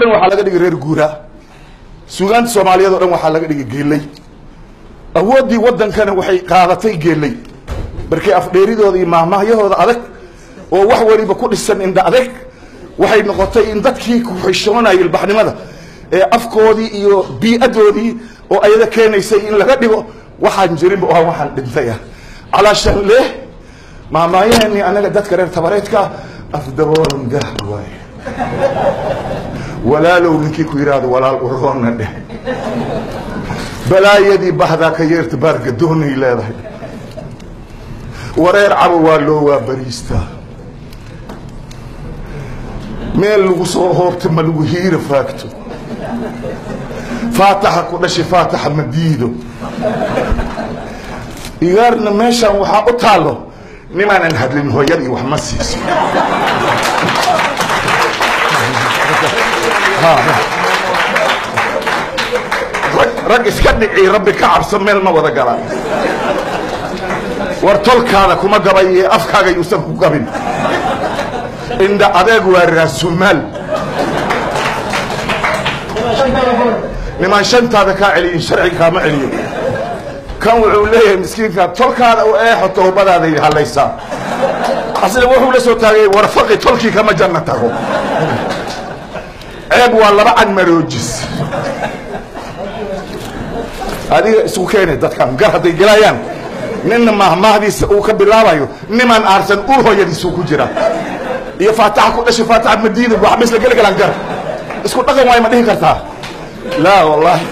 dhan waxaa laga dhigay reer guura suugaanta Soomaaliyeed oo dhan waxaa laga dhigay geelay awoodii wadankana waxay qaadatay geelay markii afdheeridooda iyo maahmaahyahooda adag oo wax waliba ku dhisan inda adag waxay noqotay in dadkii ku xishoonayay ilbaxnimada ee afkoodii iyo bii'adoodii oo ayada keenaysay in laga dhigo waxaan jirin oo waxaan dhintay calaashan leh maahmaahyahani anaga dadka reer tabareedka afdaboolan gaar waay walaalow ninkii ku yiraahdo walaal uroona dheh balaayadii bahda ka yeerta baarka doonay leedahay wareer cabo waa loo waa bariista meel lagu soo hoobta ma lagu hiira faagto faataxa ku dhashay faataxa madiido igaarna meeshaan waxaa u taalo nimaanan hadlin hooyadii wax ma siiso rag iska dhici rabbi ka cabso meel ma wada galaan war tolkaada kuma gabay ee afkaaga yuusan ku gabin inda adeeg waa raasumaal niman shantaada kaa celiyin sharciga kaama celiyo kan wuxuu leeyahay miskiinka tolkaada u eexo toobadaada halaysaa asla wuxuu la soo taagay warfaqi tolkii kama janna tago ceeb waa laba cad maroojis adiga isku keenay dadkan gar hadday gelayaan ninna mahmaahdiisa uu ka bilaabayo niman aarsan uu hooyadiisu ku jira iyo faataxa ku dhashay faataxa madiida wax misla galgalan gar isku dhaqan way ma dhihi kartaa la wallahi